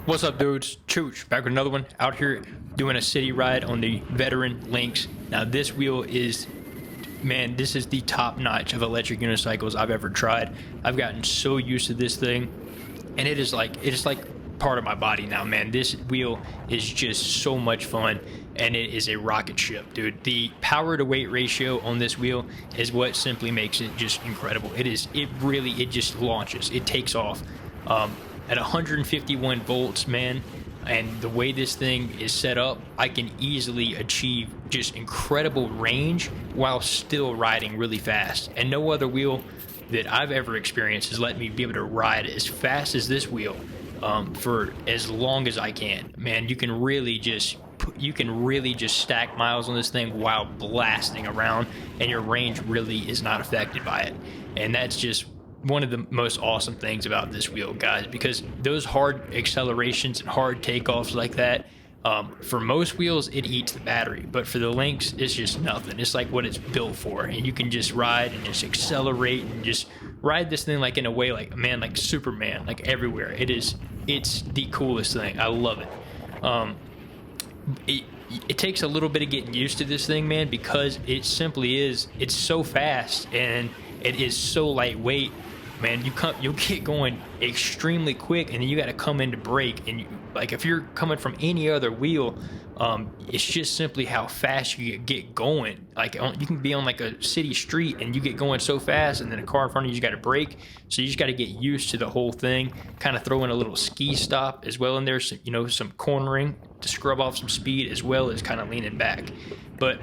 What's up, dudes? Chooch back with another one. Out here doing a city ride on the veteran Lynx. Now this wheel is, man, this is the top notch of electric unicycles I've ever tried. I've gotten so used to this thing, and it is like part of my body now, man. This wheel is just so much fun, and it is a rocket ship, dude. The power to weight ratio on this wheel is what simply makes it just incredible. It just launches. It takes off. At 151 volts, man, and the way this thing is set up, I can easily achieve just incredible range while still riding really fast. And no other wheel that I've ever experienced has let me be able to ride as fast as this wheel for as long as I can. Man, you can really just stack miles on this thing while blasting around, and your range really is not affected by it. And that's just one of the most awesome things about this wheel, guys, because those hard accelerations and hard takeoffs like that, for most wheels it eats the battery, but for the Lynx it's just nothing. It's like what it's built for, and you can just ride and just accelerate and just ride this thing like in a way like, man, like Superman, like everywhere. It's the coolest thing. I love it. It takes a little bit of getting used to this thing, man, because it simply is, it's so fast and it is so lightweight. Man, you'll get going extremely quick, and then you got to come in to brake. And like if you're coming from any other wheel, it's just simply how fast you get going. Like you can be on like a city street and you get going so fast, and then a car in front of you got to brake. So you just got to get used to the whole thing. Kind of throw in a little ski stop as well in there, some cornering to scrub off some speed, as well as kind of leaning back. But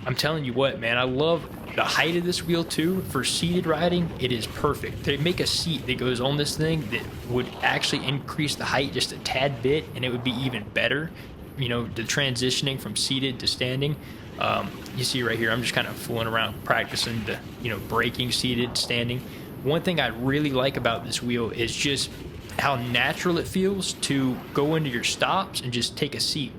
I'm telling you what, man, I love the height of this wheel too. For seated riding, it is perfect. They make a seat that goes on this thing that would actually increase the height just a tad bit, and it would be even better. The transitioning from seated to standing. You see right here, I'm just kind of fooling around, practicing the, braking, seated, standing. One thing I really like about this wheel is just how natural it feels to go into your stops and just take a seat.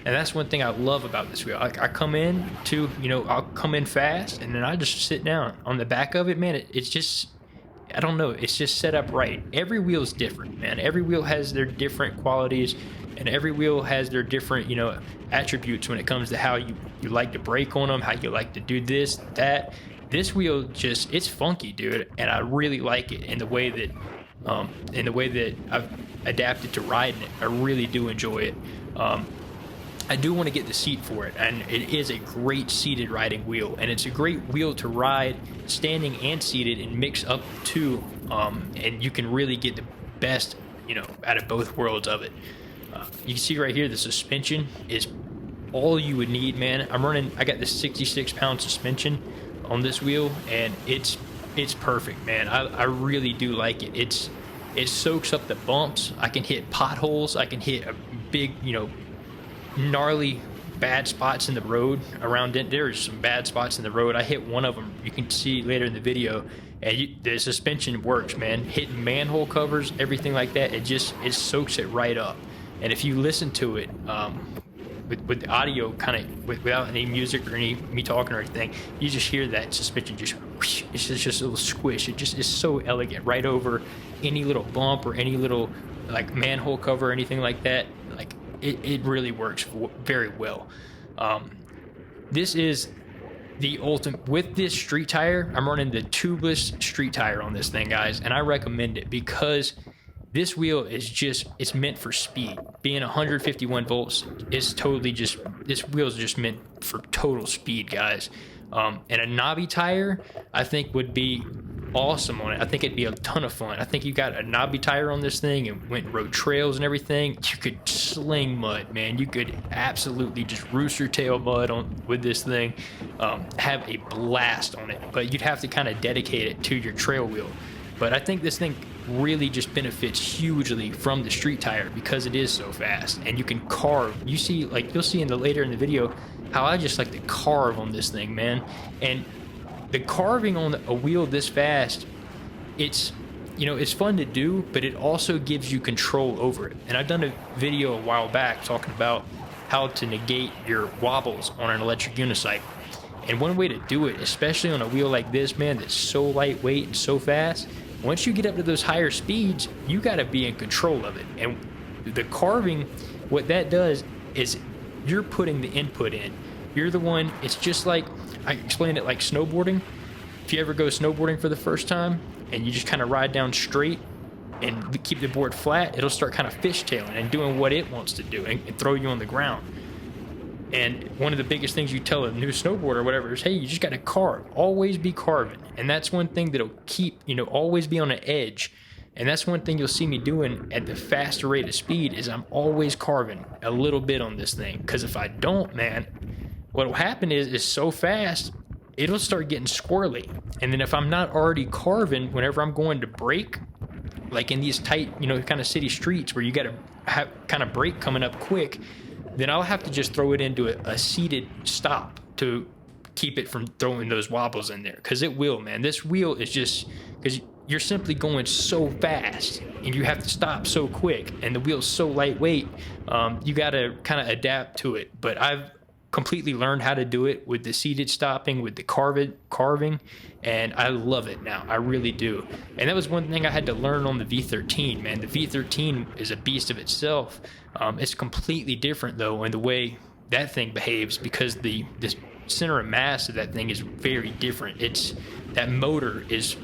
And that's one thing I love about this wheel. I come in to, I'll come in fast, and then I just sit down on the back of it, man. It's just, I don't know, it's just set up right. Every wheel is different, man. Every wheel has their different qualities, and every wheel has their different, attributes when it comes to how you like to brake on them, how you like to do this, that. This wheel just, it's funky, dude, and I really like it in the way that I've adapted to riding it. I really do enjoy it. I do want to get the seat for it, and it is a great seated riding wheel, and it's a great wheel to ride standing and seated and mix up the two, and you can really get the best, out of both worlds of it. You can see right here, the suspension is all you would need, man. I got this 66-pound suspension on this wheel, and it's perfect, man. I really do like it. It soaks up the bumps. I can hit potholes. I can hit a big, gnarly bad spots in the road around it. There's some bad spots in the road. I hit one of them, you can see later in the video, and the suspension works, man. Hitting manhole covers, everything like that, it soaks it right up. And if you listen to it with the audio kind of without any music or any me talking or anything, you just hear that suspension just whoosh, it's just a little squish. It just is so elegant right over any little bump or any little like manhole cover or anything like that. Like it really works very well. This is the ultimate. With this street tire, I'm running the tubeless street tire on this thing, guys, and I recommend it because this wheel is it's meant for speed. Being 151 volts is totally this wheel is just meant for total speed, guys. And a knobby tire, I think, would be awesome on it. I think it'd be a ton of fun. I think you got a knobby tire on this thing and went and rode trails and everything. You could sling mud, man. You could absolutely just rooster tail mud with this thing. Have a blast on it, but you'd have to kind of dedicate it to your trail wheel. But I think this thing really just benefits hugely from the street tire because it is so fast, and you can carve. You'll see later in the video how I just like to carve on this thing, man. And the carving on a wheel this fast, it's fun to do, but it also gives you control over it. And I've done a video a while back talking about how to negate your wobbles on an electric unicycle. And one way to do it, especially on a wheel like this, man, that's so lightweight and so fast, once you get up to those higher speeds, you got to be in control of it. And The carving, what that does is you're putting the input in. You're the one. It's just like, I explained it like snowboarding. If you ever go snowboarding for the first time and you just kind of ride down straight and keep the board flat, it'll start kind of fishtailing and doing what it wants to do and throw you on the ground. And one of the biggest things you tell a new snowboarder or whatever is, hey, you just got to carve. Always be carving. And that's one thing that'll keep, always be on an edge. And that's one thing you'll see me doing at the faster rate of speed is I'm always carving a little bit on this thing. Because if I don't, man, what will happen is so fast, it'll start getting squirrely. And then if I'm not already carving, whenever I'm going to brake, like in these tight, kind of city streets where you got to have kind of brake coming up quick, then I'll have to just throw it into a seated stop to keep it from throwing those wobbles in there. Because it will, man. This wheel is just, because you're simply going so fast and you have to stop so quick and the wheel's so lightweight, you got to kind of adapt to it. But I've completely learned how to do it with the seated stopping, with the carving, and I love it now. I really do. And that was one thing I had to learn on the V13, man. The V13 is a beast of itself. It's completely different though in the way that thing behaves, because the center of mass of that thing is very different. That motor is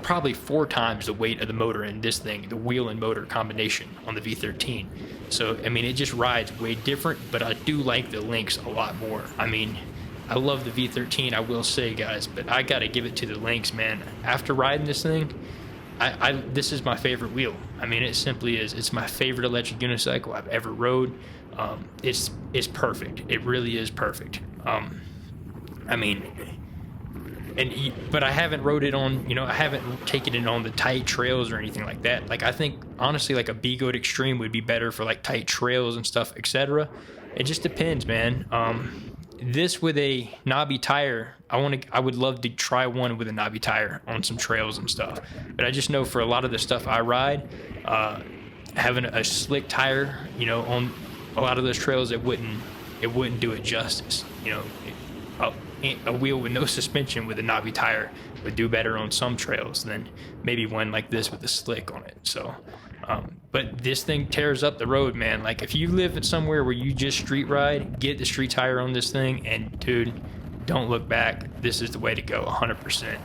probably 4 times the weight of the motor in this thing, the wheel and motor combination on the V13. So, it just rides way different, but I do like the Lynx a lot more. I love the V13, I will say, guys, but I got to give it to the Lynx, man. After riding this thing, this is my favorite wheel. It simply is. It's my favorite electric unicycle I've ever rode. It's perfect. It really is perfect. But I haven't rode it on, I haven't taken it on the tight trails or anything like that. Like, I think, honestly, like a B-Goat Extreme would be better for, like, tight trails and stuff, etc. It just depends, man. This with a knobby tire, I would love to try one with a knobby tire on some trails and stuff. But I just know for a lot of the stuff I ride, having a slick tire, on a lot of those trails, it wouldn't do it justice. A wheel with no suspension with a knobby tire would do better on some trails than maybe one like this with a slick on it. So, but this thing tears up the road, man. Like, if you live somewhere where you just street ride, get the street tire on this thing, and dude, don't look back. This is the way to go, 100%.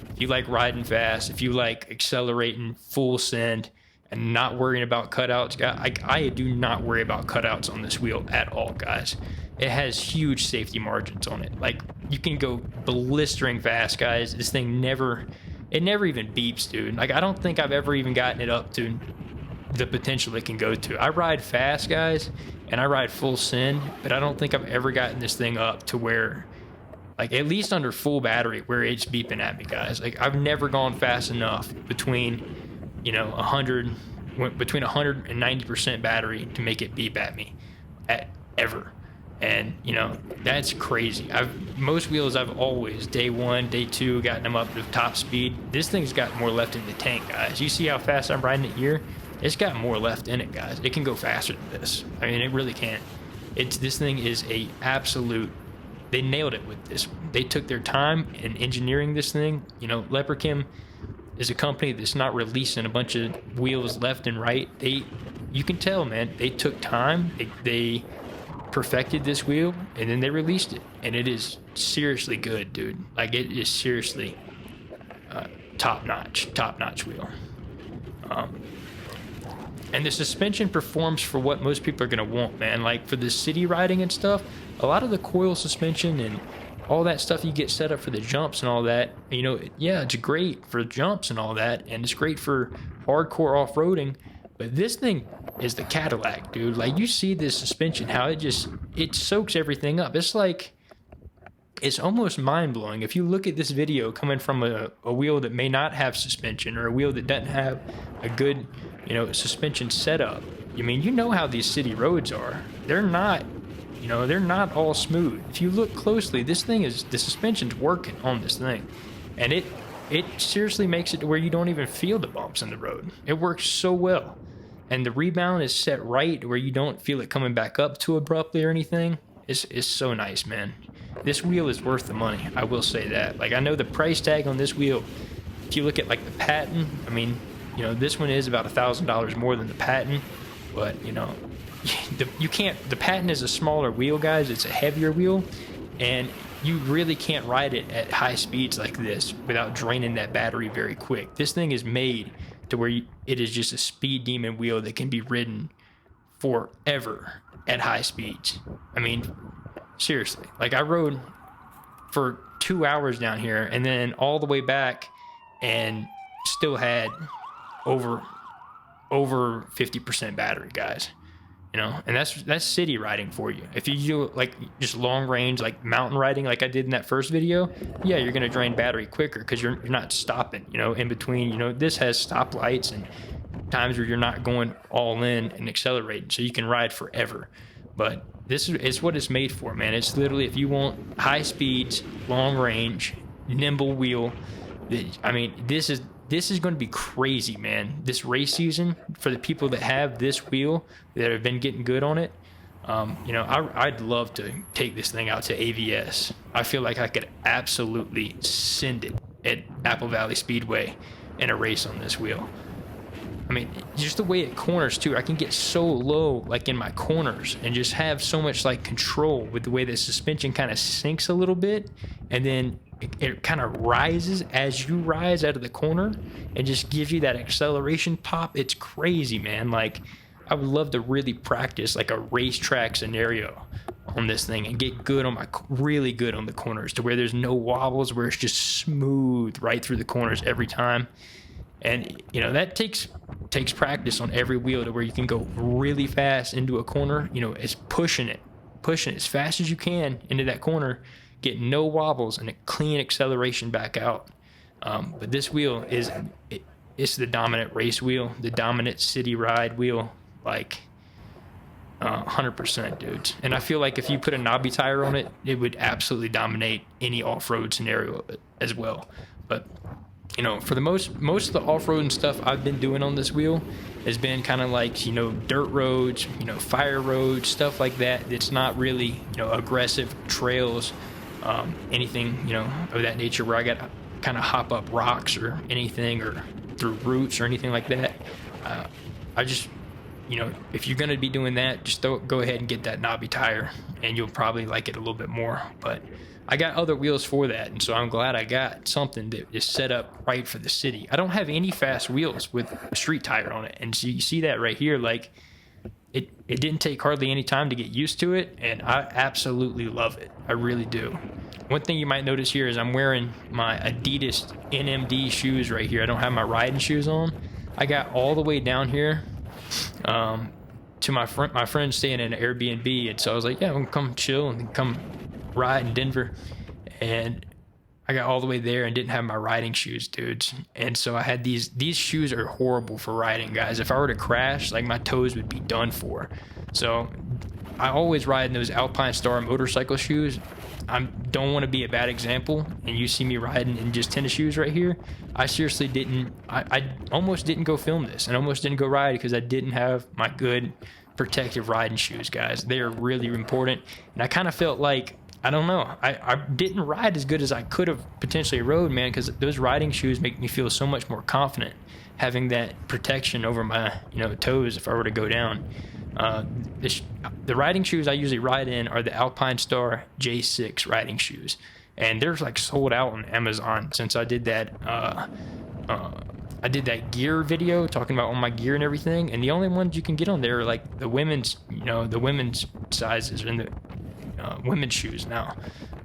If you like riding fast, if you like accelerating full send and not worrying about cutouts, I do not worry about cutouts on this wheel at all, guys. It has huge safety margins on it. Like, you can go blistering fast, guys. This thing never even beeps, dude. Like, I don't think I've ever even gotten it up to the potential it can go to. I ride fast, guys, and I ride full send, but I don't think I've ever gotten this thing up to where, like, at least under full battery, where it's beeping at me, guys. Like, I've never gone fast enough between 100 and 90% battery to make it beep at me ever. And that's crazy. Most wheels I've always, day 1, day 2, gotten them up to top speed. This thing's got more left in the tank, guys. You see how fast I'm riding it here? It's got more left in it, guys. It can go faster than this. It really can. This thing is a absolute. They nailed it with this. They took their time in engineering this thing. Leprechaun is a company that's not releasing a bunch of wheels left and right. You can tell, man. They took time. They perfected this wheel, and then they released it, and it is seriously good, dude. Like, it is seriously top notch wheel. And the suspension performs for what most people are gonna want, man. Like, for the city riding and stuff, a lot of the coil suspension and all that stuff you get set up for the jumps and all that, it's great for jumps and all that, and it's great for hardcore off-roading. But this thing is the Cadillac, dude. Like, you see this suspension, how it soaks everything up. It's almost mind-blowing. If you look at this video coming from a wheel that may not have suspension, or a wheel that doesn't have a good, suspension setup, how these city roads are. They're not, they're not all smooth. If you look closely, the suspension's working on this thing. And it seriously makes it to where you don't even feel the bumps in the road. It works so well. And the rebound is set right where you don't feel it coming back up too abruptly or anything. It's so nice, man. This wheel is worth the money. I will say that. Like, I know the price tag on this wheel, if you look at, like, the patent, this one is about $1,000 more than the patent. but you know, you can't. The Patent is a smaller wheel, guys. It's a heavier wheel, and you really can't ride it at high speeds like this without draining that battery very quick. This thing is made to where it is just a speed demon wheel that can be ridden forever at high speeds. I mean, seriously, like I rode for 2 hours down here and then all the way back and still had over 50% battery, guys. You know, and that's city riding for you. If you do like just long range, like mountain riding, like I did in that first video, yeah, you're gonna drain battery quicker because you're not stopping. You know, in between. You know, this has stoplights and times where you're not going all in and accelerating, so you can ride forever. But this is what it's made for, man. It's literally if you want high speeds, long range, nimble wheel. I mean, this is going to be crazy, man. This race season for the people that have this wheel that have been getting good on it. You know, I'd love to take this thing out to AVS. I feel like I could absolutely send it at Apple Valley Speedway in a race on this wheel. I mean, just the way it corners too. I can get so low, like in my corners, and just have so much like control with the way the suspension kind of sinks a little bit, and then it kind of rises as you rise out of the corner and just gives you that acceleration pop. It's crazy, man. Like, I would love to really practice like a racetrack scenario on this thing and get good on really good on the corners to where there's no wobbles, where it's just smooth right through the corners every time. And you know, that takes practice on every wheel to where you can go really fast into a corner. You know, it's pushing it as fast as you can into that corner, get no wobbles and a clean acceleration back out. But this wheel it's the dominant race wheel, the dominant city ride wheel, like 100%, dudes. And I feel like if you put a knobby tire on it, it would absolutely dominate any off-road scenario as well. But you know, for the most of the off-road and stuff I've been doing on this wheel has been kind of like, you know, dirt roads, you know, fire roads, stuff like that. It's not really, you know, aggressive trails, anything, you know, of that nature where I got to kind of hop up rocks or anything or through roots or anything like that. I just, you know, if you're going to be doing that, just go ahead and get that knobby tire and you'll probably like it a little bit more. But I got other wheels for that, and so I'm glad I got something that is set up right for the city. I don't have any fast wheels with a street tire on it, and so you see that right here. Like, it didn't take hardly any time to get used to it, and I absolutely love it. I really do. One thing you might notice here is I'm wearing my Adidas NMD shoes right here. I don't have my riding shoes on. I got all the way down here to my friend staying in an Airbnb, and so I was like, yeah, I'm gonna come chill and come ride in Denver. And I got all the way there and didn't have my riding shoes, dudes. And so I had these shoes are horrible for riding, guys. If I were to crash, like, my toes would be done for. So I always ride in those Alpine Star motorcycle shoes. I don't want to be a bad example and you see me riding in just tennis shoes right here. I seriously didn't, I almost didn't go film this and almost didn't go ride because I didn't have my good protective riding shoes, guys. They are really important. And I kind of felt like, I don't know, I didn't ride as good as I could have potentially rode, man, because those riding shoes make me feel so much more confident having that protection over my, you know, toes if I were to go down. The riding shoes I usually ride in are the Alpine Star J6 riding shoes, and they're like sold out on Amazon since I did that gear video talking about all my gear and everything, and the only ones you can get on there are like the women's, you know, the women's sizes and the women's shoes now.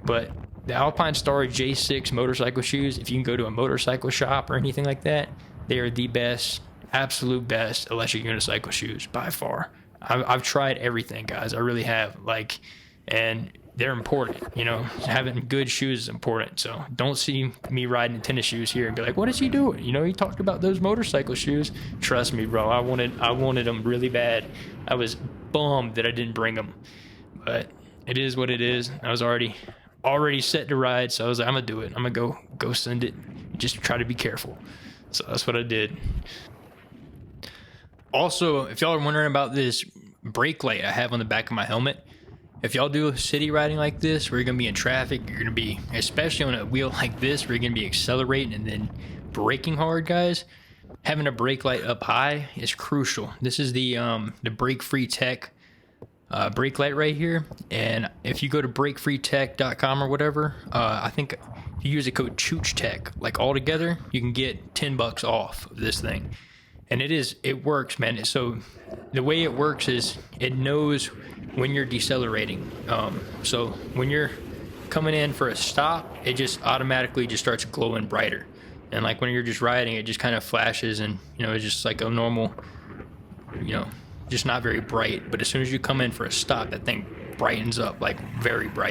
But the Alpine Star J6 motorcycle shoes, if you can go to a motorcycle shop or anything like that, they are the best, absolute best electric unicycle shoes by far. I've tried everything, guys. I really have. Like, and they're important, you know. Having good shoes is important. So don't see me riding in tennis shoes here and be like, what is he doing? You know, he talked about those motorcycle shoes. Trust me, bro. I wanted them really bad. I was bummed that I didn't bring them, but it is what it is. I was already set to ride, so I was like, I'm gonna do it. I'm gonna go send it. Just try to be careful. So that's what I did. Also, if y'all are wondering about this brake light I have on the back of my helmet, if y'all do city riding like this, where you're gonna be in traffic, you're gonna be, especially on a wheel like this, where you're gonna be accelerating and then braking hard, guys. having a brake light up high is crucial. This is the Brake Free Tech brake light right here, and if you go to brakefreetech.com or whatever, I think if you use the code chooch like all together, you can get $10 off of this thing. And it works, man. So the way it works is it knows when you're decelerating. So when you're coming in for a stop, it just automatically just starts glowing brighter. And like when you're just riding, it just kind of flashes, and it's just like a normal, just not very bright. But as soon as you come in for a stop, that thing brightens up like very bright.